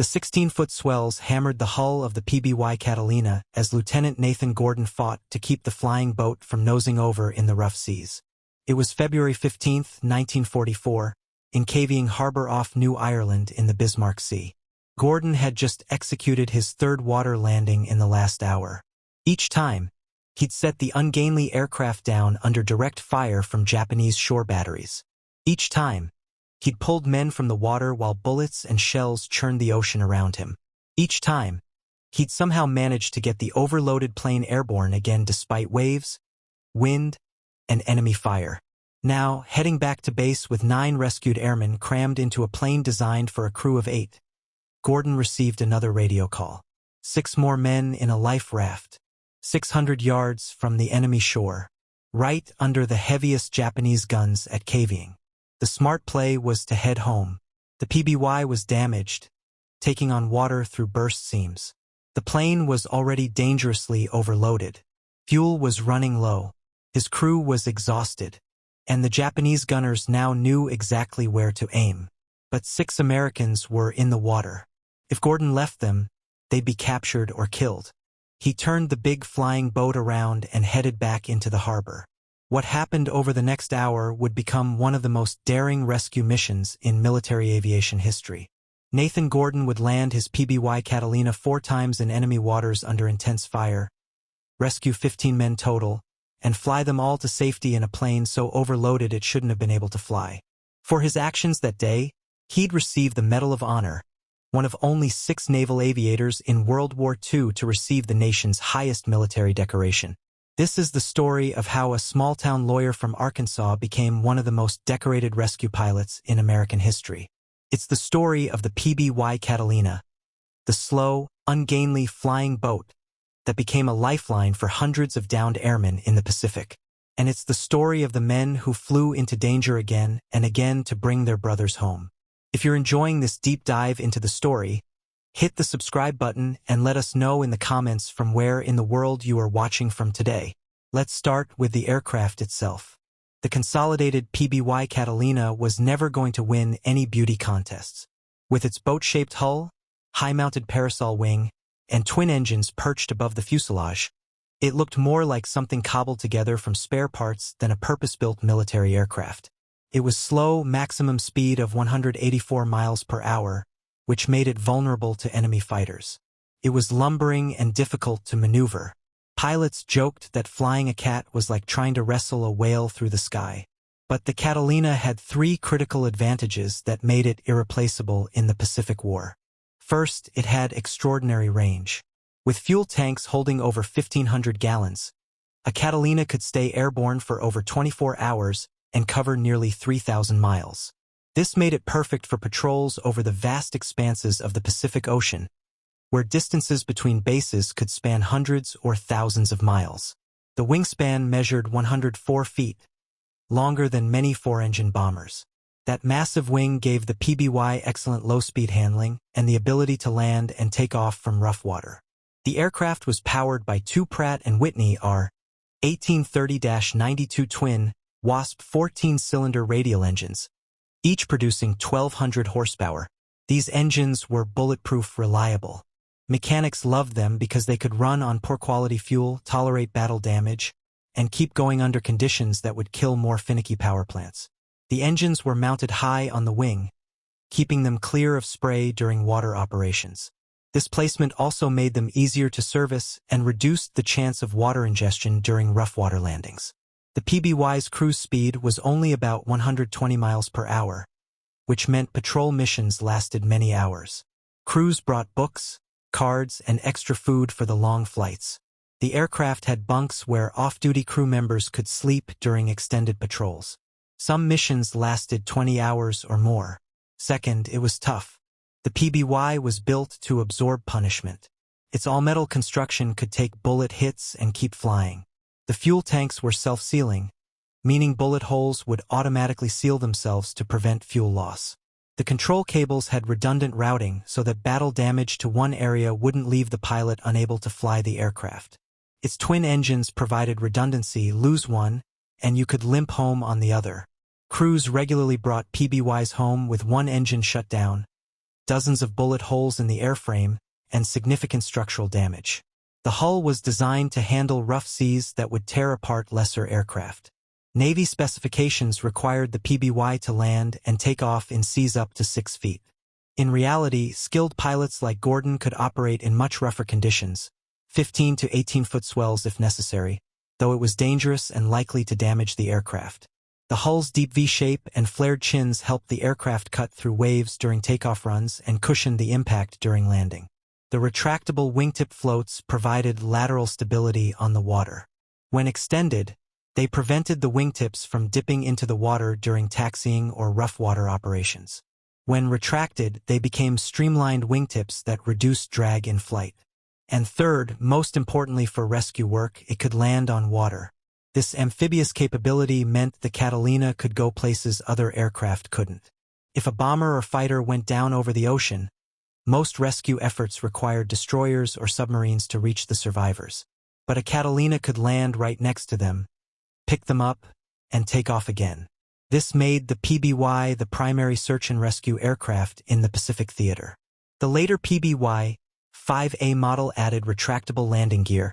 The 16-foot swells hammered the hull of the PBY Catalina as Lieutenant Nathan Gordon fought to keep the flying boat from nosing over in the rough seas. It was February 15, 1944, in Kavieng Harbor off New Ireland in the Bismarck Sea. Gordon had just executed his third water landing in the last hour. Each time, he'd set the ungainly aircraft down under direct fire from Japanese shore batteries. Each time, he'd pulled men from the water while bullets and shells churned the ocean around him. Each time, he'd somehow managed to get the overloaded plane airborne again despite waves, wind, and enemy fire. Now, heading back to base with 9 rescued airmen crammed into a plane designed for a crew of 8, Gordon received another radio call. 6 more men in a life raft, 600 yards from the enemy shore, right under the heaviest Japanese guns at Kavieng. The smart play was to head home. The PBY was damaged, taking on water through burst seams. The plane was already dangerously overloaded. Fuel was running low. His crew was exhausted, and the Japanese gunners now knew exactly where to aim. But 6 Americans were in the water. If Gordon left them, they'd be captured or killed. He turned the big flying boat around and headed back into the harbor. What happened over the next hour would become one of the most daring rescue missions in military aviation history. Nathan Gordon would land his PBY Catalina 4 times in enemy waters under intense fire, rescue 15 men total, and fly them all to safety in a plane so overloaded it shouldn't have been able to fly. For his actions that day, he'd receive the Medal of Honor, one of only 6 naval aviators in World War II to receive the nation's highest military decoration. This is the story of how a small-town lawyer from Arkansas became one of the most decorated rescue pilots in American history. It's the story of the PBY Catalina, the slow, ungainly flying boat that became a lifeline for hundreds of downed airmen in the Pacific. And it's the story of the men who flew into danger again and again to bring their brothers home. If you're enjoying this deep dive into the story, hit the subscribe button and let us know in the comments from where in the world you are watching from today. Let's start with the aircraft itself. The consolidated PBY Catalina was never going to win any beauty contests. With its boat-shaped hull, high-mounted parasol wing, and twin engines perched above the fuselage, it looked more like something cobbled together from spare parts than a purpose-built military aircraft. It was slow, maximum speed of 184 miles per hour, which made it vulnerable to enemy fighters. It was lumbering and difficult to maneuver. Pilots joked that flying a cat was like trying to wrestle a whale through the sky. But the Catalina had 3 critical advantages that made it irreplaceable in the Pacific War. First, it had extraordinary range. With fuel tanks holding over 1,500 gallons, a Catalina could stay airborne for over 24 hours and cover nearly 3,000 miles. This made it perfect for patrols over the vast expanses of the Pacific Ocean, where distances between bases could span hundreds or thousands of miles. The wingspan measured 104 feet, longer than many 4-engine bombers. That massive wing gave the PBY excellent low-speed handling and the ability to land and take off from rough water. The aircraft was powered by 2 Pratt & Whitney R-1830-92 twin Wasp 14-cylinder radial engines, each producing 1,200 horsepower. These engines were bulletproof reliable. Mechanics loved them because they could run on poor-quality fuel, tolerate battle damage, and keep going under conditions that would kill more finicky power plants. The engines were mounted high on the wing, keeping them clear of spray during water operations. This placement also made them easier to service and reduced the chance of water ingestion during rough water landings. The PBY's cruise speed was only about 120 miles per hour, which meant patrol missions lasted many hours. Crews brought books, cards, and extra food for the long flights. The aircraft had bunks where off-duty crew members could sleep during extended patrols. Some missions lasted 20 hours or more. Second, it was tough. The PBY was built to absorb punishment. Its all-metal construction could take bullet hits and keep flying. The fuel tanks were self-sealing, meaning bullet holes would automatically seal themselves to prevent fuel loss. The control cables had redundant routing so that battle damage to one area wouldn't leave the pilot unable to fly the aircraft. Its twin engines provided redundancy: lose one, and you could limp home on the other. Crews regularly brought PBYs home with one engine shut down, dozens of bullet holes in the airframe, and significant structural damage. The hull was designed to handle rough seas that would tear apart lesser aircraft. Navy specifications required the PBY to land and take off in seas up to 6 feet. In reality, skilled pilots like Gordon could operate in much rougher conditions, 15 to 18-foot swells if necessary, though it was dangerous and likely to damage the aircraft. The hull's deep V-shape and flared chins helped the aircraft cut through waves during takeoff runs and cushioned the impact during landing. The retractable wingtip floats provided lateral stability on the water. When extended, they prevented the wingtips from dipping into the water during taxiing or rough water operations. When retracted, they became streamlined wingtips that reduced drag in flight. And third, most importantly for rescue work, it could land on water. This amphibious capability meant the Catalina could go places other aircraft couldn't. If a bomber or fighter went down over the ocean, most rescue efforts required destroyers or submarines to reach the survivors. But a Catalina could land right next to them, pick them up, and take off again. This made the PBY the primary search and rescue aircraft in the Pacific theater. The later PBY 5A model added retractable landing gear,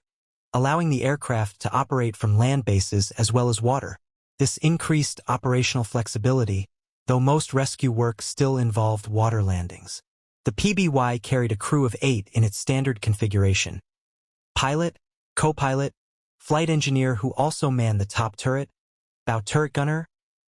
allowing the aircraft to operate from land bases as well as water. This increased operational flexibility, though most rescue work still involved water landings. The PBY carried a crew of 8 in its standard configuration: pilot, co-pilot, flight engineer who also manned the top turret, bow turret gunner,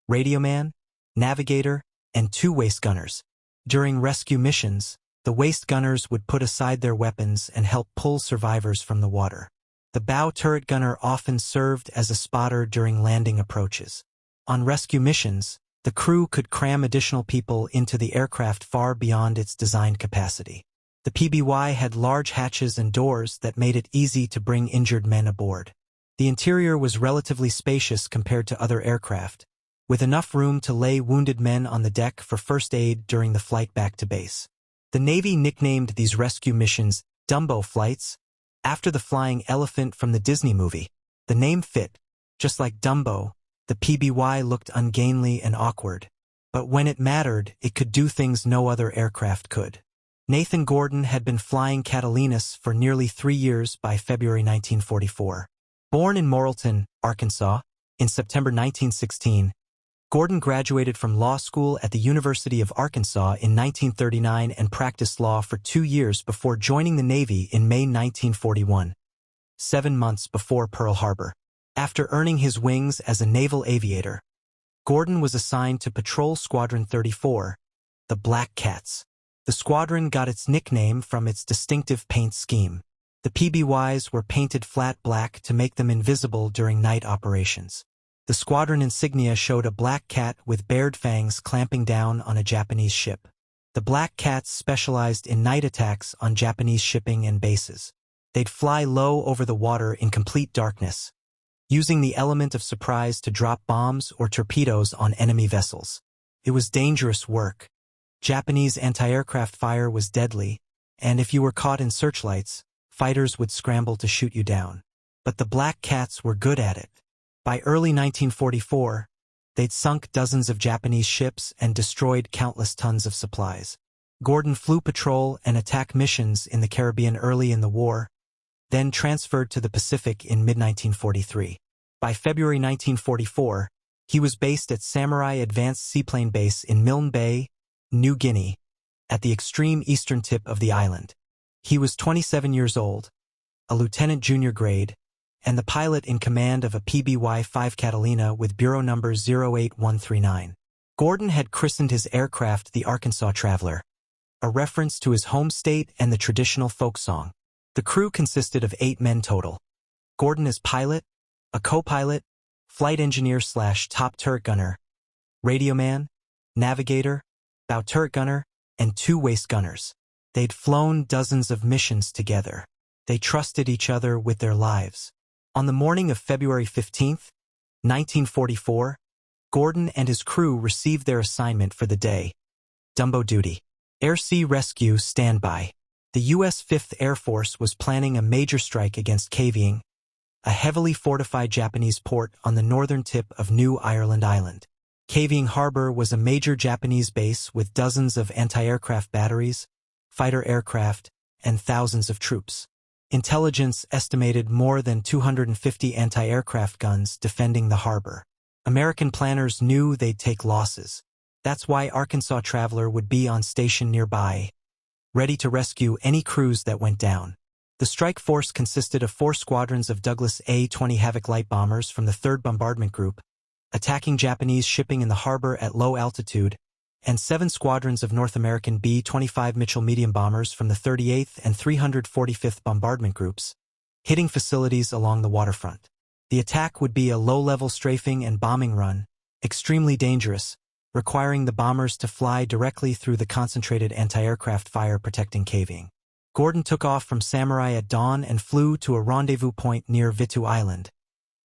radio man, navigator, and 2 waist gunners. During rescue missions, the waist gunners would put aside their weapons and help pull survivors from the water. The bow turret gunner often served as a spotter during landing approaches. On rescue missions, the crew could cram additional people into the aircraft far beyond its designed capacity. The PBY had large hatches and doors that made it easy to bring injured men aboard. The interior was relatively spacious compared to other aircraft, with enough room to lay wounded men on the deck for first aid during the flight back to base. The Navy nicknamed these rescue missions Dumbo flights, after the flying elephant from the Disney movie. The name fit. Just like Dumbo, the PBY looked ungainly and awkward. But when it mattered, it could do things no other aircraft could. Nathan Gordon had been flying Catalinas for nearly 3 years by February 1944. Born in Morrilton, Arkansas, in September 1916, Gordon graduated from law school at the University of Arkansas in 1939 and practiced law for 2 years before joining the Navy in May 1941, 7 months before Pearl Harbor. After earning his wings as a naval aviator, Gordon was assigned to Patrol Squadron 34, the Black Cats. The squadron got its nickname from its distinctive paint scheme. The PBYs were painted flat black to make them invisible during night operations. The squadron insignia showed a black cat with bared fangs clamping down on a Japanese ship. The Black Cats specialized in night attacks on Japanese shipping and bases. They'd fly low over the water in complete darkness, using the element of surprise to drop bombs or torpedoes on enemy vessels. It was dangerous work. Japanese anti-aircraft fire was deadly, and if you were caught in searchlights, fighters would scramble to shoot you down. But the Black Cats were good at it. By early 1944, they'd sunk dozens of Japanese ships and destroyed countless tons of supplies. Gordon flew patrol and attack missions in the Caribbean early in the war, then transferred to the Pacific in mid-1943. By February 1944, he was based at Samurai Advanced Seaplane Base in Milne Bay, New Guinea, at the extreme eastern tip of the island. He was 27 years old, a lieutenant junior grade, and the pilot in command of a PBY-5 Catalina with bureau number 08139. Gordon had christened his aircraft the Arkansas Traveler, a reference to his home state and the traditional folk song. The crew consisted of 8 men total. Gordon as pilot, a co-pilot, flight engineer/top turret gunner, radio man, navigator, bow turret gunner, and 2 waist gunners. They'd flown dozens of missions together. They trusted each other with their lives. On the morning of February 15, 1944, Gordon and his crew received their assignment for the day: Dumbo duty. Air-sea rescue standby. The U.S. 5th Air Force was planning a major strike against Kavieng, a heavily fortified Japanese port on the northern tip of New Ireland Island. Kavieng Harbor was a major Japanese base with dozens of anti-aircraft batteries, fighter aircraft, and thousands of troops. Intelligence estimated more than 250 anti-aircraft guns defending the harbor. American planners knew they'd take losses. That's why Arkansas Traveler would be on station nearby, ready to rescue any crews that went down. The strike force consisted of 4 squadrons of Douglas A-20 Havoc light bombers from the 3rd Bombardment Group, attacking Japanese shipping in the harbor at low altitude, and 7 squadrons of North American B-25 Mitchell medium bombers from the 38th and 345th Bombardment Groups, hitting facilities along the waterfront. The attack would be a low-level strafing and bombing run, extremely dangerous, requiring the bombers to fly directly through the concentrated anti-aircraft fire protecting Kavieng. Gordon took off from Samurai at dawn and flew to a rendezvous point near WWII Island,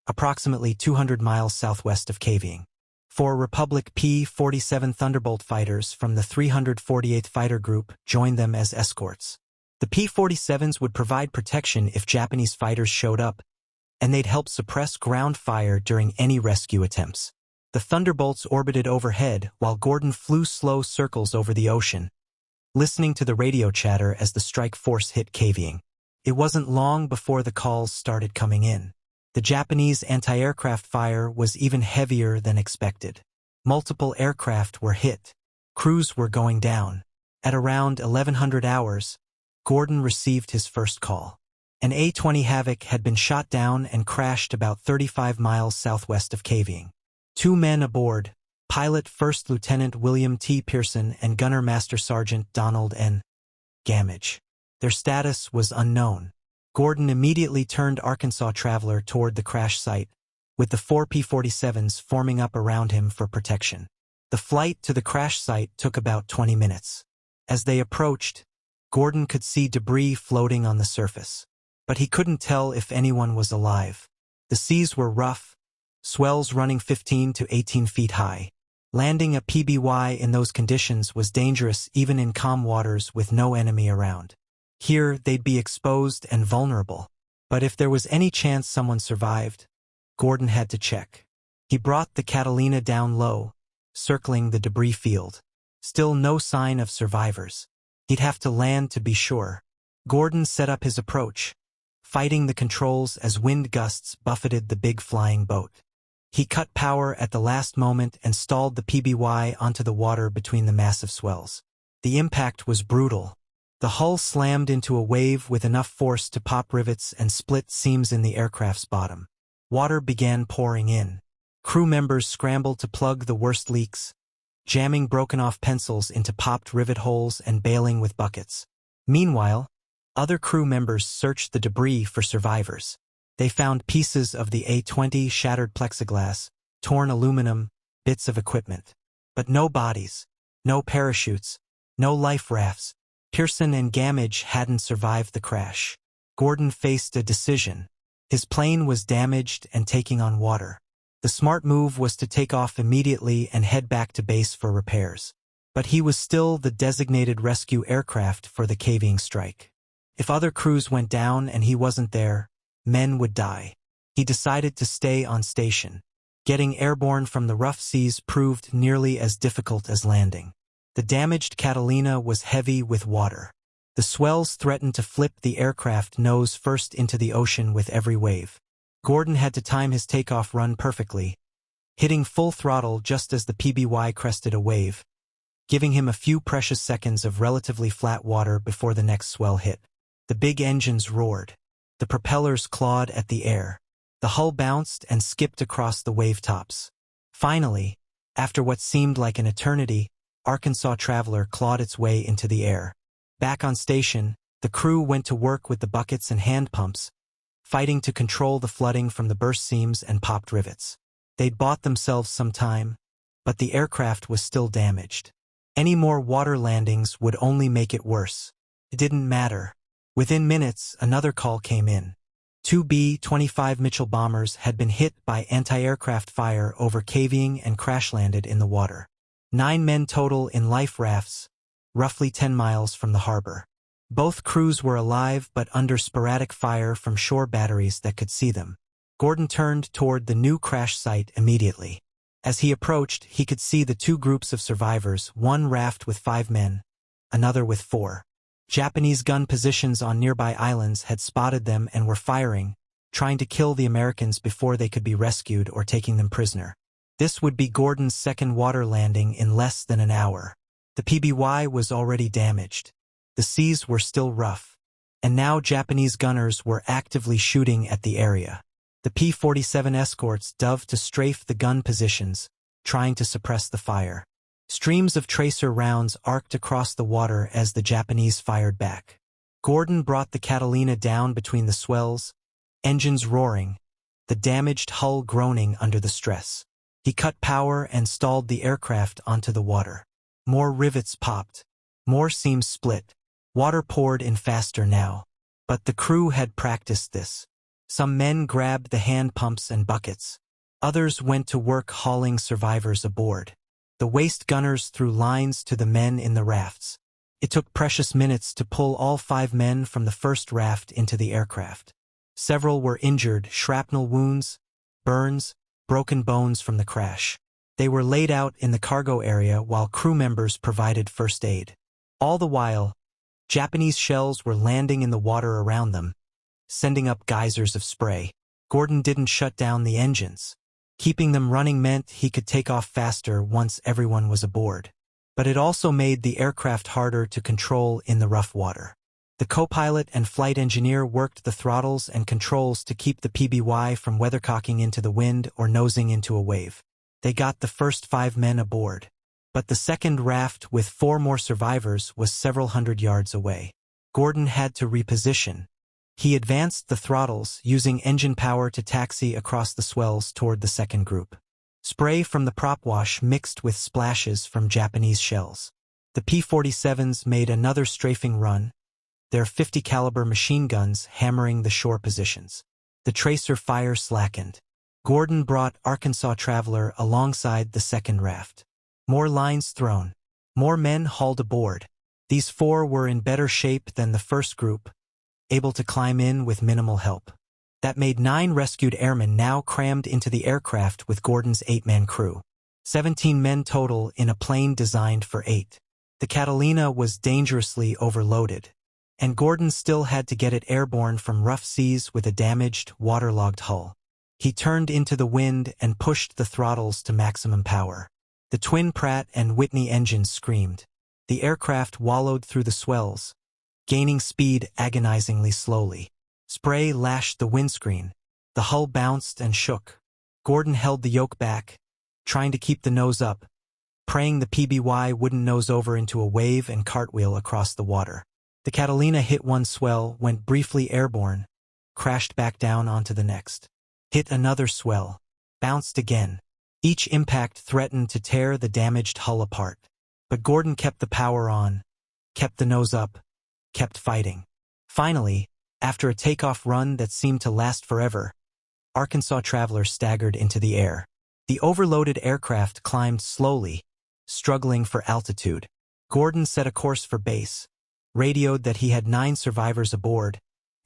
approximately 200 miles southwest of Kavieng. 4 Republic P-47 Thunderbolt fighters from the 348th Fighter Group joined them as escorts. The P-47s would provide protection if Japanese fighters showed up, and they'd help suppress ground fire during any rescue attempts. The Thunderbolts orbited overhead while Gordon flew slow circles over the ocean, listening to the radio chatter as the strike force hit Kavieng. It wasn't long before the calls started coming in. The Japanese anti-aircraft fire was even heavier than expected. Multiple aircraft were hit. Crews were going down. At around 1100 hours, Gordon received his first call. An A-20 Havoc had been shot down and crashed about 35 miles southwest of Kavieng. 2 men aboard, pilot First Lieutenant William T. Pearson and Gunner Master Sergeant Donald N. Gamage. Their status was unknown. Gordon immediately turned Arkansas Traveler toward the crash site, with the 4 P-47s forming up around him for protection. The flight to the crash site took about 20 minutes. As they approached, Gordon could see debris floating on the surface, but he couldn't tell if anyone was alive. The seas were rough, swells running 15 to 18 feet high. Landing a PBY in those conditions was dangerous even in calm waters with no enemy around. Here, they'd be exposed and vulnerable. But if there was any chance someone survived, Gordon had to check. He brought the Catalina down low, circling the debris field. Still no sign of survivors. He'd have to land to be sure. Gordon set up his approach, fighting the controls as wind gusts buffeted the big flying boat. He cut power at the last moment and stalled the PBY onto the water between the massive swells. The impact was brutal. The hull slammed into a wave with enough force to pop rivets and split seams in the aircraft's bottom. Water began pouring in. Crew members scrambled to plug the worst leaks, jamming broken-off pencils into popped rivet holes and bailing with buckets. Meanwhile, other crew members searched the debris for survivors. They found pieces of the A-20, shattered plexiglass, torn aluminum, bits of equipment. But no bodies, no parachutes, no life rafts. Pearson and Gamage hadn't survived the crash. Gordon faced a decision. His plane was damaged and taking on water. The smart move was to take off immediately and head back to base for repairs. But he was still the designated rescue aircraft for the Kavieng strike. If other crews went down and he wasn't there, men would die. He decided to stay on station. Getting airborne from the rough seas proved nearly as difficult as landing. The damaged Catalina was heavy with water. The swells threatened to flip the aircraft nose first into the ocean with every wave. Gordon had to time his takeoff run perfectly, hitting full throttle just as the PBY crested a wave, giving him a few precious seconds of relatively flat water before the next swell hit. The big engines roared. The propellers clawed at the air. The hull bounced and skipped across the wave tops. Finally, after what seemed like an eternity, Arkansas Traveler clawed its way into the air. Back on station, the crew went to work with the buckets and hand pumps, fighting to control the flooding from the burst seams and popped rivets. They'd bought themselves some time, but the aircraft was still damaged. Any more water landings would only make it worse. It didn't matter. Within minutes, another call came in. 2 B-25 Mitchell bombers had been hit by anti-aircraft fire over Kavieng and crash-landed in the water. 9 men total in life rafts, roughly 10 miles from the harbor. Both crews were alive but under sporadic fire from shore batteries that could see them. Gordon turned toward the new crash site immediately. As he approached, he could see the two groups of survivors, one raft with 5 men, another with 4. Japanese gun positions on nearby islands had spotted them and were firing, trying to kill the Americans before they could be rescued or taking them prisoner. This would be Gordon's second water landing in less than an hour. The PBY was already damaged. The seas were still rough, and now Japanese gunners were actively shooting at the area. The P-47 escorts dove to strafe the gun positions, trying to suppress the fire. Streams of tracer rounds arced across the water as the Japanese fired back. Gordon brought the Catalina down between the swells, engines roaring, the damaged hull groaning under the stress. He cut power and stalled the aircraft onto the water. More rivets popped. More seams split. Water poured in faster now. But the crew had practiced this. Some men grabbed the hand pumps and buckets. Others went to work hauling survivors aboard. The waist gunners threw lines to the men in the rafts. It took precious minutes to pull all 5 men from the first raft into the aircraft. Several were injured, shrapnel wounds, burns, broken bones from the crash. They were laid out in the cargo area while crew members provided first aid. All the while, Japanese shells were landing in the water around them, sending up geysers of spray. Gordon didn't shut down the engines. Keeping them running meant he could take off faster once everyone was aboard. But it also made the aircraft harder to control in the rough water. The co-pilot and flight engineer worked the throttles and controls to keep the PBY from weathercocking into the wind or nosing into a wave. They got the first 5 men aboard. But the second raft with 4 more survivors was several hundred yards away. Gordon had to reposition. He advanced the throttles, using engine power to taxi across the swells toward the second group. Spray from the prop wash mixed with splashes from Japanese shells. The P-47s made another strafing run, their .50 caliber machine guns hammering the shore positions. The tracer fire slackened. Gordon brought Arkansas Traveler alongside the second raft. More lines thrown. More men hauled aboard. These 4 were in better shape than the first group, able to climb in with minimal help. That made 9 rescued airmen now crammed into the aircraft with Gordon's 8-man crew. 17 men total in a plane designed for 8. The Catalina was dangerously overloaded, and Gordon still had to get it airborne from rough seas with a damaged, waterlogged hull. He turned into the wind and pushed the throttles to maximum power. The twin Pratt and Whitney engines screamed. The aircraft wallowed through the swells, gaining speed agonizingly slowly. Spray lashed the windscreen. The hull bounced and shook. Gordon held the yoke back, trying to keep the nose up, praying the PBY wouldn't nose over into a wave and cartwheel across the water. The Catalina hit one swell, went briefly airborne, crashed back down onto the next. Hit another swell, bounced again. Each impact threatened to tear the damaged hull apart. But Gordon kept the power on, kept the nose up, kept fighting. Finally, after a takeoff run that seemed to last forever, Arkansas Traveler staggered into the air. The overloaded aircraft climbed slowly, struggling for altitude. Gordon set a course for base, radioed that he had 9 survivors aboard,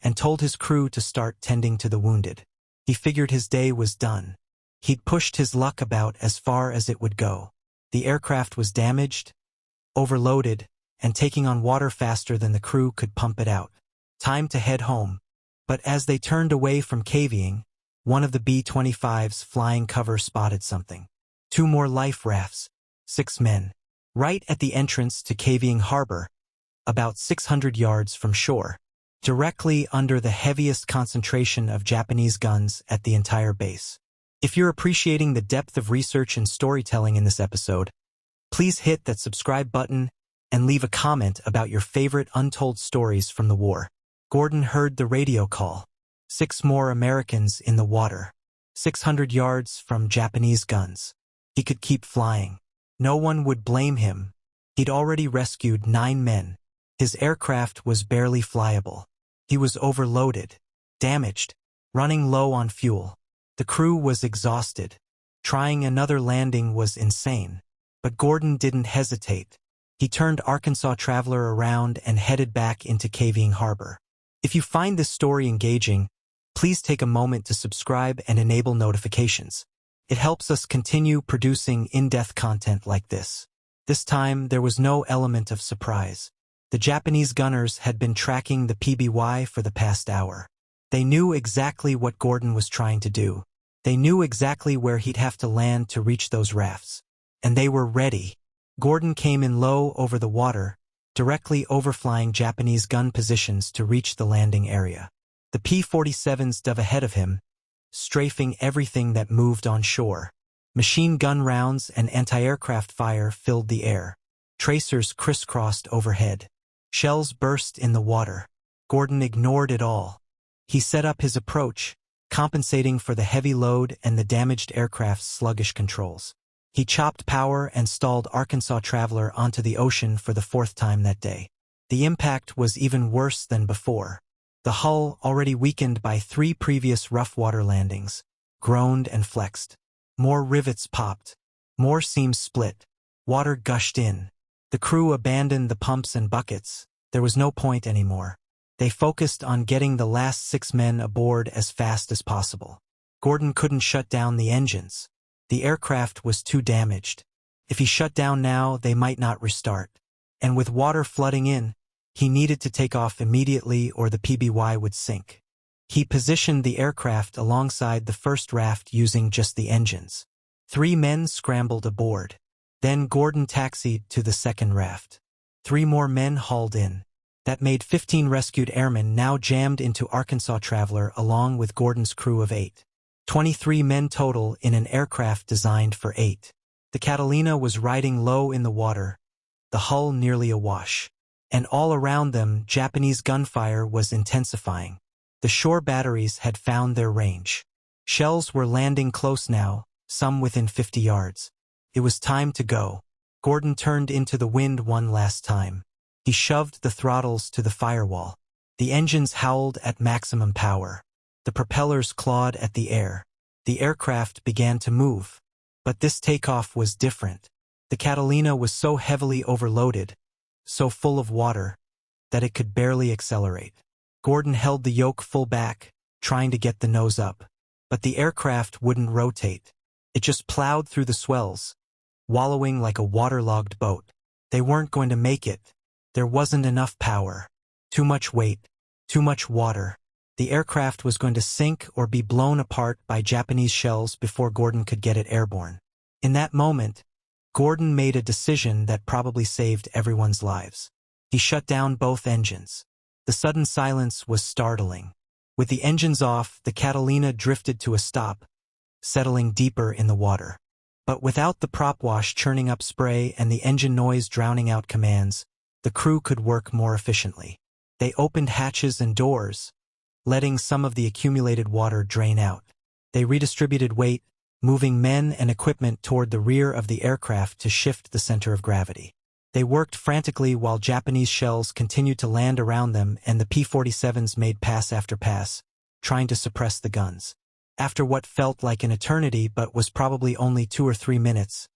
and told his crew to start tending to the wounded. He figured his day was done. He'd pushed his luck about as far as it would go. The aircraft was damaged, overloaded, and taking on water faster than the crew could pump it out. Time to head home. But as they turned away from Kavieng, one of the B-25's flying cover spotted something. 2 more life rafts, 6 men. Right at the entrance to Kavieng Harbor, about 600 yards from shore, directly under the heaviest concentration of Japanese guns at the entire base. If you're appreciating the depth of research and storytelling in this episode, please hit that subscribe button and leave a comment about your favorite untold stories from the war. Gordon heard the radio call. 6 more Americans in the water, 600 yards from Japanese guns. He could keep flying. No one would blame him. He'd already rescued 9 men. His aircraft was barely flyable. He was overloaded, damaged, running low on fuel. The crew was exhausted. Trying another landing was insane. But Gordon didn't hesitate. He turned Arkansas Traveler around and headed back into Kavieng Harbor. If you find this story engaging, please take a moment to subscribe and enable notifications. It helps us continue producing in-depth content like this. This time, there was no element of surprise. The Japanese gunners had been tracking the PBY for the past hour. They knew exactly what Gordon was trying to do. They knew exactly where he'd have to land to reach those rafts. And they were ready. Gordon came in low over the water, directly overflying Japanese gun positions to reach the landing area. The P-47s dove ahead of him, strafing everything that moved on shore. Machine gun rounds and anti-aircraft fire filled the air. Tracers crisscrossed overhead. Shells burst in the water. Gordon ignored it all. He set up his approach, compensating for the heavy load and the damaged aircraft's sluggish controls. He chopped power and stalled Arkansas Traveler onto the ocean for the fourth time that day. The impact was even worse than before. The hull, already weakened by 3 previous rough water landings, groaned and flexed. More rivets popped. More seams split. Water gushed in. The crew abandoned the pumps and buckets. There was no point anymore. They focused on getting the last 6 men aboard as fast as possible. Gordon couldn't shut down the engines. The aircraft was too damaged. If he shut down now, they might not restart. And with water flooding in, he needed to take off immediately or the PBY would sink. He positioned the aircraft alongside the first raft using just the engines. 3 men scrambled aboard. Then Gordon taxied to the second raft. 3 more men hauled in. That made 15 rescued airmen now jammed into Arkansas Traveler along with Gordon's crew of 8. 23 men total in an aircraft designed for 8. The Catalina was riding low in the water, the hull nearly awash. And all around them, Japanese gunfire was intensifying. The shore batteries had found their range. Shells were landing close now, some within 50 yards. It was time to go. Gordon turned into the wind one last time. He shoved the throttles to the firewall. The engines howled at maximum power. The propellers clawed at the air. The aircraft began to move. But this takeoff was different. The Catalina was so heavily overloaded, so full of water, that it could barely accelerate. Gordon held the yoke full back, trying to get the nose up. But the aircraft wouldn't rotate. It just plowed through the swells, wallowing like a waterlogged boat. They weren't going to make it. There wasn't enough power. Too much weight. Too much water. The aircraft was going to sink or be blown apart by Japanese shells before Gordon could get it airborne. In that moment, Gordon made a decision that probably saved everyone's lives. He shut down both engines. The sudden silence was startling. With the engines off, the Catalina drifted to a stop, settling deeper in the water. But without the prop wash churning up spray and the engine noise drowning out commands, the crew could work more efficiently. They opened hatches and doors, letting some of the accumulated water drain out. They redistributed weight, moving men and equipment toward the rear of the aircraft to shift the center of gravity. They worked frantically while Japanese shells continued to land around them and the P-47s made pass after pass, trying to suppress the guns. After what felt like an eternity but was probably only 2 or 3 minutes,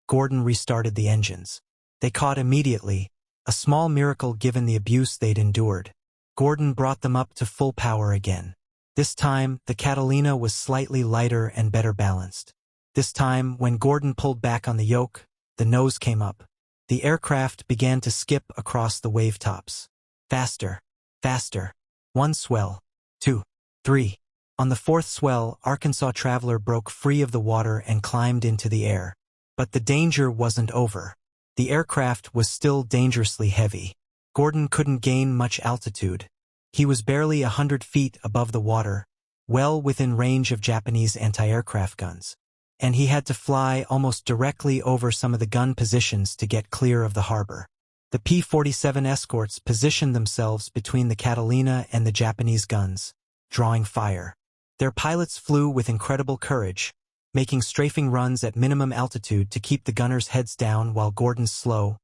Gordon restarted the engines. They caught immediately, a small miracle given the abuse they'd endured. Gordon brought them up to full power again. This time, the Catalina was slightly lighter and better balanced. This time, when Gordon pulled back on the yoke, the nose came up. The aircraft began to skip across the wave tops. Faster, faster. 1 swell, 2, 3. On the 4th swell, Arkansas Traveler broke free of the water and climbed into the air. But the danger wasn't over. The aircraft was still dangerously heavy. Gordon couldn't gain much altitude. He was barely 100 feet above the water, well within range of Japanese anti-aircraft guns. And he had to fly almost directly over some of the gun positions to get clear of the harbor. The P-47 escorts positioned themselves between the Catalina and the Japanese guns, drawing fire. Their pilots flew with incredible courage, making strafing runs at minimum altitude to keep the gunners' heads down while Gordon's slow,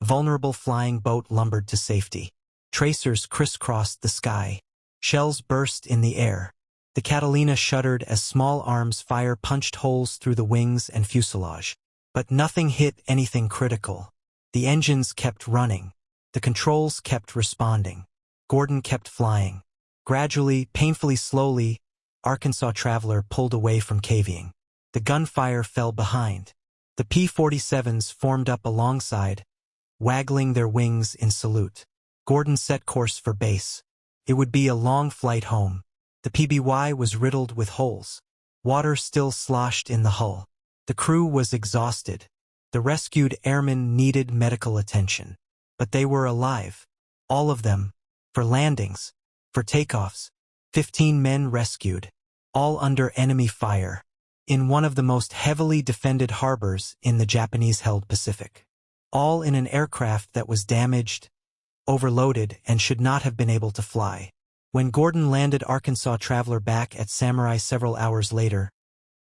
vulnerable flying boat lumbered to safety. Tracers crisscrossed the sky. Shells burst in the air. The Catalina shuddered as small arms fire punched holes through the wings and fuselage. But nothing hit anything critical. The engines kept running. The controls kept responding. Gordon kept flying. Gradually, painfully slowly, Arkansas Traveler pulled away from Kavieng. The gunfire fell behind. The P-47s formed up alongside, waggling their wings in salute. Gordon set course for base. It would be a long flight home. The PBY was riddled with holes. Water still sloshed in the hull. The crew was exhausted. The rescued airmen needed medical attention. But they were alive. All of them. For landings. For takeoffs. 15 men rescued. All under enemy fire. In one of the most heavily defended harbors in the Japanese-held Pacific. All in an aircraft that was damaged, overloaded, and should not have been able to fly. When Gordon landed Arkansas Traveler back at Samurai several hours later,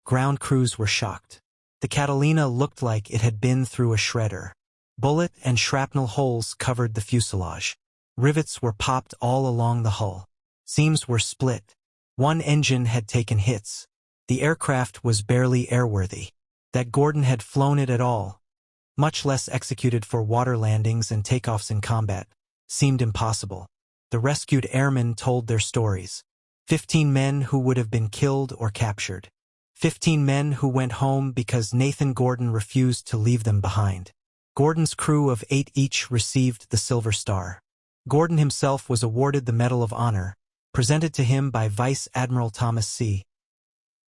ground crews were shocked. The Catalina looked like it had been through a shredder. Bullet and shrapnel holes covered the fuselage. Rivets were popped all along the hull. Seams were split. One engine had taken hits. The aircraft was barely airworthy. That Gordon had flown it at all, much less executed for water landings and takeoffs in combat, seemed impossible. The rescued airmen told their stories. 15 men who would have been killed or captured. 15 men who went home because Nathan Gordon refused to leave them behind. Gordon's crew of 8 each received the Silver Star. Gordon himself was awarded the Medal of Honor, presented to him by Vice Admiral Thomas C.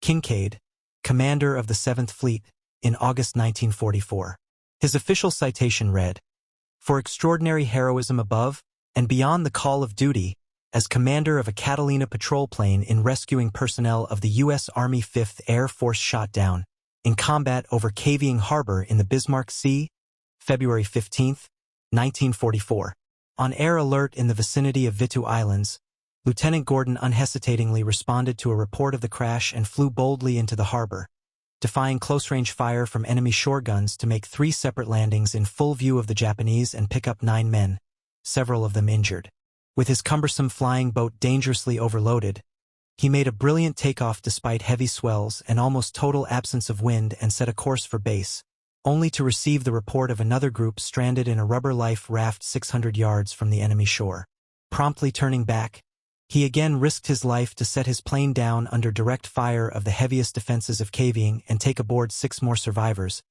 Kincaid, commander of the 7th Fleet, in August 1944. His official citation read, "For extraordinary heroism above and beyond the call of duty, as commander of a Catalina patrol plane in rescuing personnel of the U.S. Army 5th Air Force shot down in combat over Kavieng Harbor in the Bismarck Sea, February 15, 1944. On air alert in the vicinity of WWII Islands, Lieutenant Gordon unhesitatingly responded to a report of the crash and flew boldly into the harbor, defying close-range fire from enemy shore guns to make 3 separate landings in full view of the Japanese and pick up 9 men, several of them injured. With his cumbersome flying boat dangerously overloaded, he made a brilliant takeoff despite heavy swells and almost total absence of wind and set a course for base, only to receive the report of another group stranded in a rubber life raft 600 yards from the enemy shore. Promptly turning back, he again risked his life to set his plane down under direct fire of the heaviest defenses of Kavieng and take aboard 6 more survivors,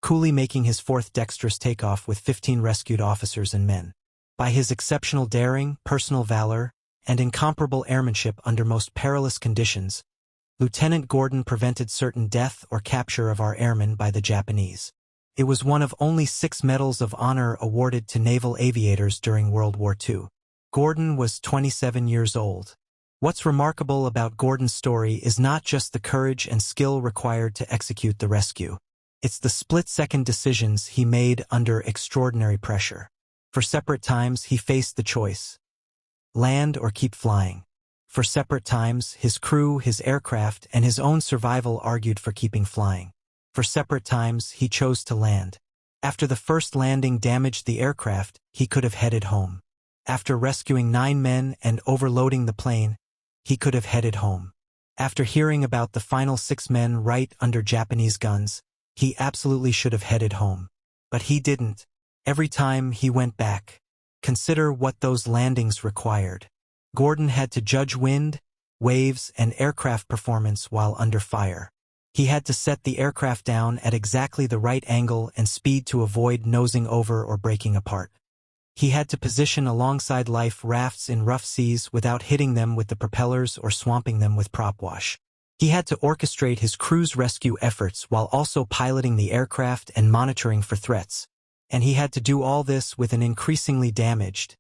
coolly making his 4th dexterous takeoff with 15 rescued officers and men. By his exceptional daring, personal valor, and incomparable airmanship under most perilous conditions, Lieutenant Gordon prevented certain death or capture of our airmen by the Japanese. It was one of only 6 medals of honor awarded to naval aviators during World War II. Gordon was 27 years old. What's remarkable about Gordon's story is not just the courage and skill required to execute the rescue. It's the split-second decisions he made under extraordinary pressure. For separate times, he faced the choice: land or keep flying. For separate times, his crew, his aircraft, and his own survival argued for keeping flying. For separate times, he chose to land. After the first landing damaged the aircraft, he could have headed home. After rescuing 9 men and overloading the plane, he could have headed home. After hearing about the final 6 men right under Japanese guns, he absolutely should have headed home. But he didn't. Every time he went back, consider what those landings required. Gordon had to judge wind, waves, and aircraft performance while under fire. He had to set the aircraft down at exactly the right angle and speed to avoid nosing over or breaking apart. He had to position alongside life rafts in rough seas without hitting them with the propellers or swamping them with prop wash. He had to orchestrate his crew's rescue efforts while also piloting the aircraft and monitoring for threats. And he had to do all this with an increasingly damaged,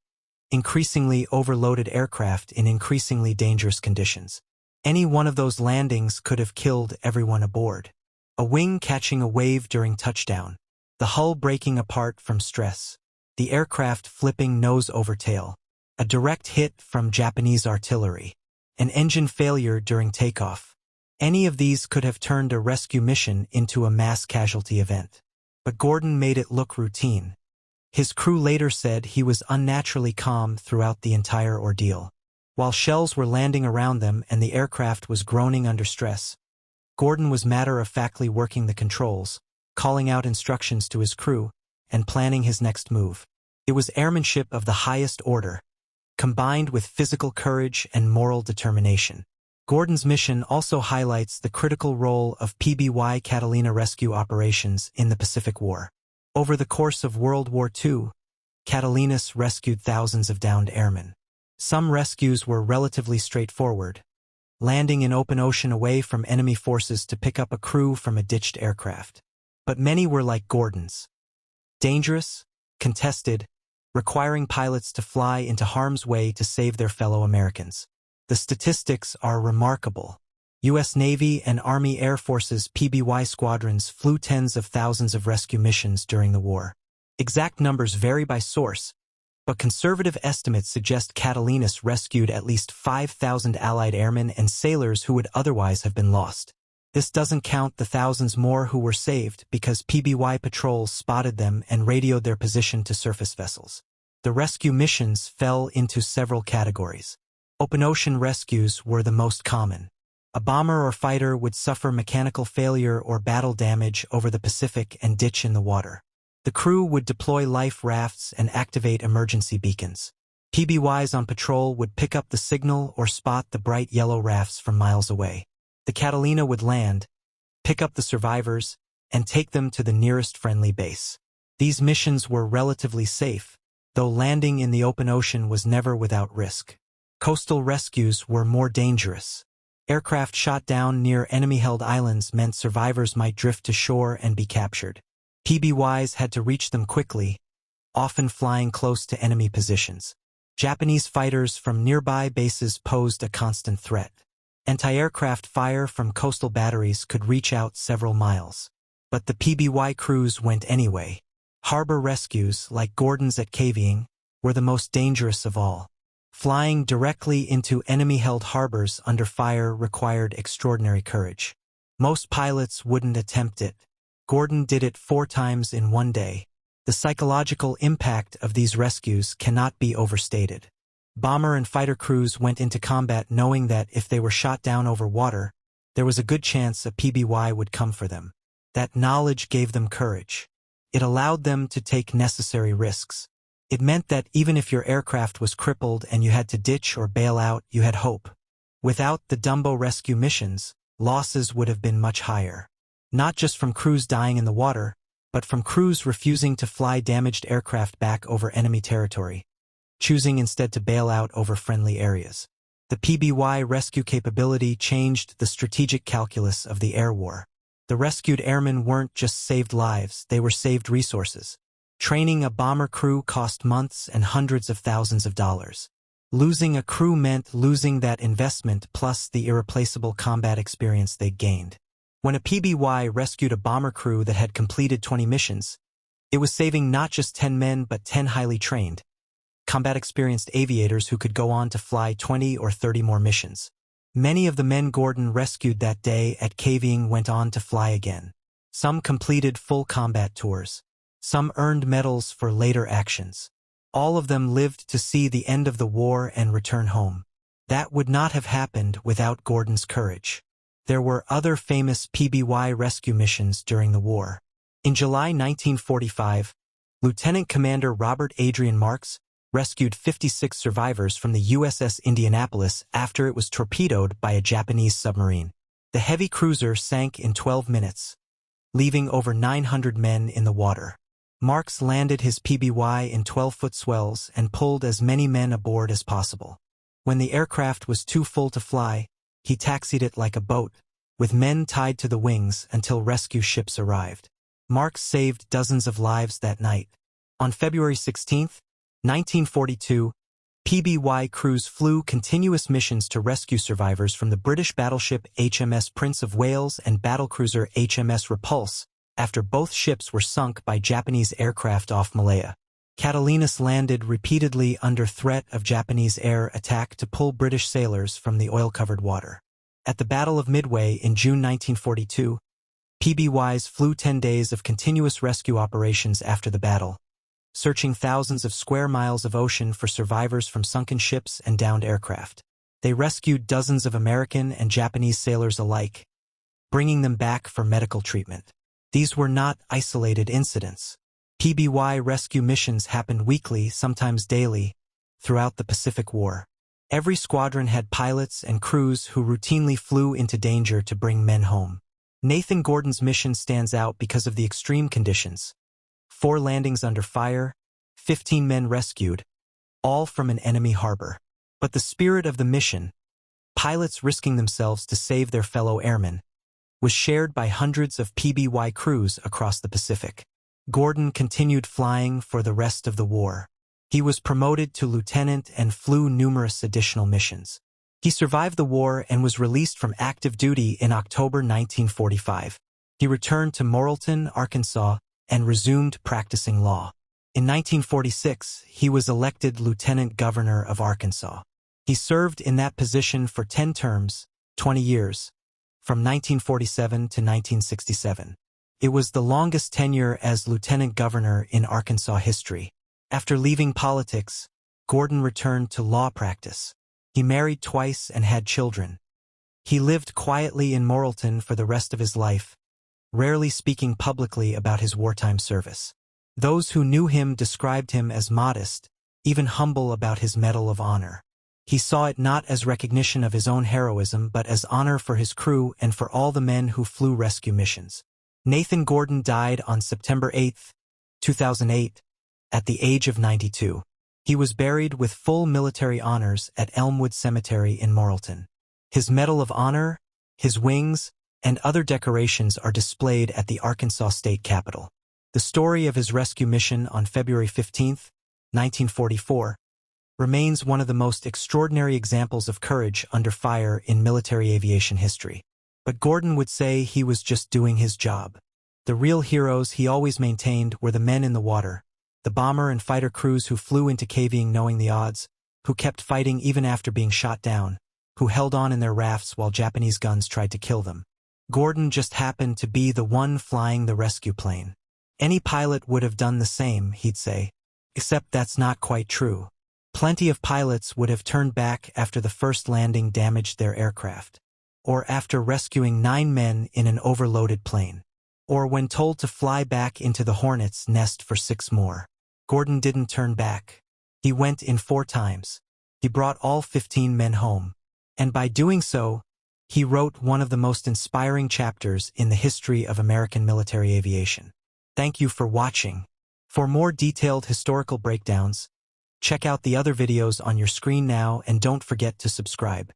increasingly overloaded aircraft in increasingly dangerous conditions. Any one of those landings could have killed everyone aboard. A wing catching a wave during touchdown. The hull breaking apart from stress. The aircraft flipping nose over tail. A direct hit from Japanese artillery. An engine failure during takeoff. Any of these could have turned a rescue mission into a mass casualty event. But Gordon made it look routine. His crew later said he was unnaturally calm throughout the entire ordeal. While shells were landing around them and the aircraft was groaning under stress, Gordon was matter-of-factly working the controls, calling out instructions to his crew, and planning his next move. It was airmanship of the highest order, combined with physical courage and moral determination. Gordon's mission also highlights the critical role of PBY Catalina rescue operations in the Pacific War. Over the course of World War II, Catalinas rescued thousands of downed airmen. Some rescues were relatively straightforward, landing in open ocean away from enemy forces to pick up a crew from a ditched aircraft. But many were like Gordon's. Dangerous, contested, requiring pilots to fly into harm's way to save their fellow Americans. The statistics are remarkable. U.S. Navy and Army Air Force's PBY squadrons flew tens of thousands of rescue missions during the war. Exact numbers vary by source, but conservative estimates suggest Catalinas rescued at least 5,000 Allied airmen and sailors who would otherwise have been lost. This doesn't count the thousands more who were saved because PBY patrols spotted them and radioed their position to surface vessels. The rescue missions fell into several categories. Open ocean rescues were the most common. A bomber or fighter would suffer mechanical failure or battle damage over the Pacific and ditch in the water. The crew would deploy life rafts and activate emergency beacons. PBYs on patrol would pick up the signal or spot the bright yellow rafts from miles away. The Catalina would land, pick up the survivors, and take them to the nearest friendly base. These missions were relatively safe, though landing in the open ocean was never without risk. Coastal rescues were more dangerous. Aircraft shot down near enemy-held islands meant survivors might drift to shore and be captured. PBYs had to reach them quickly, often flying close to enemy positions. Japanese fighters from nearby bases posed a constant threat. Anti-aircraft fire from coastal batteries could reach out several miles. But the PBY crews went anyway. Harbor rescues, like Gordon's at Kavieng, were the most dangerous of all. Flying directly into enemy-held harbors under fire required extraordinary courage. Most pilots wouldn't attempt it. Gordon did it 4 times in one day. The psychological impact of these rescues cannot be overstated. Bomber and fighter crews went into combat knowing that if they were shot down over water, there was a good chance a PBY would come for them. That knowledge gave them courage. It allowed them to take necessary risks. It meant that even if your aircraft was crippled and you had to ditch or bail out, you had hope. Without the Dumbo rescue missions, losses would have been much higher. Not just from crews dying in the water, but from crews refusing to fly damaged aircraft back over enemy territory, choosing instead to bail out over friendly areas. The PBY rescue capability changed the strategic calculus of the air war. The rescued airmen weren't just saved lives, they were saved resources. Training a bomber crew cost months and hundreds of thousands of dollars. Losing a crew meant losing that investment plus the irreplaceable combat experience they'd gained. When a PBY rescued a bomber crew that had completed 20 missions, it was saving not just 10 men but 10 highly trained, combat-experienced aviators who could go on to fly 20 or 30 more missions. Many of the men Gordon rescued that day at Kavieng went on to fly again. Some completed full combat tours. Some earned medals for later actions. All of them lived to see the end of the war and return home. That would not have happened without Gordon's courage. There were other famous PBY rescue missions during the war. In July 1945, Lieutenant Commander Robert Adrian Marks rescued 56 survivors from the USS Indianapolis after it was torpedoed by a Japanese submarine. The heavy cruiser sank in 12 minutes, leaving over 900 men in the water. Marks landed his PBY in 12-foot swells and pulled as many men aboard as possible. When the aircraft was too full to fly, he taxied it like a boat, with men tied to the wings until rescue ships arrived. Marks saved dozens of lives that night. On February 16, 1942, PBY crews flew continuous missions to rescue survivors from the British battleship HMS Prince of Wales and battlecruiser HMS Repulse, after both ships were sunk by Japanese aircraft off Malaya. Catalinas landed repeatedly under threat of Japanese air attack to pull British sailors from the oil-covered water. At the Battle of Midway in June 1942, PBYs flew 10 days of continuous rescue operations after the battle, searching thousands of square miles of ocean for survivors from sunken ships and downed aircraft. They rescued dozens of American and Japanese sailors alike, bringing them back for medical treatment. These were not isolated incidents. PBY rescue missions happened weekly, sometimes daily, throughout the Pacific War. Every squadron had pilots and crews who routinely flew into danger to bring men home. Nathan Gordon's mission stands out because of the extreme conditions. 4 landings under fire, 15 men rescued, all from an enemy harbor. But the spirit of the mission, pilots risking themselves to save their fellow airmen, was shared by hundreds of PBY crews across the Pacific. Gordon continued flying for the rest of the war. He was promoted to lieutenant and flew numerous additional missions. He survived the war and was released from active duty in October 1945. He returned to Morrilton, Arkansas, and resumed practicing law. In 1946, he was elected lieutenant governor of Arkansas. He served in that position for 10 terms, 20 years, from 1947 to 1967. It was the longest tenure as lieutenant governor in Arkansas history. After leaving politics, Gordon returned to law practice. He married twice and had children. He lived quietly in Morrilton for the rest of his life, rarely speaking publicly about his wartime service. Those who knew him described him as modest, even humble about his Medal of Honor. He saw it not as recognition of his own heroism but as honor for his crew and for all the men who flew rescue missions. Nathan Gordon died on September 8, 2008, at the age of 92. He was buried with full military honors at Elmwood Cemetery in Morrilton. His Medal of Honor, his wings, and other decorations are displayed at the Arkansas State Capitol. The story of his rescue mission on February 15, 1944, remains one of the most extraordinary examples of courage under fire in military aviation history. But Gordon would say he was just doing his job. The real heroes, he always maintained, were the men in the water, the bomber and fighter crews who flew into Kavieng knowing the odds, who kept fighting even after being shot down, who held on in their rafts while Japanese guns tried to kill them. Gordon just happened to be the one flying the rescue plane. Any pilot would have done the same, he'd say. Except that's not quite true. Plenty of pilots would have turned back after the first landing damaged their aircraft, or after rescuing 9 men in an overloaded plane, or when told to fly back into the hornet's nest for 6 more. Gordon didn't turn back. He went in 4 times. He brought all 15 men home. And by doing so, he wrote one of the most inspiring chapters in the history of American military aviation. Thank you for watching. For more detailed historical breakdowns, check out the other videos on your screen now and don't forget to subscribe.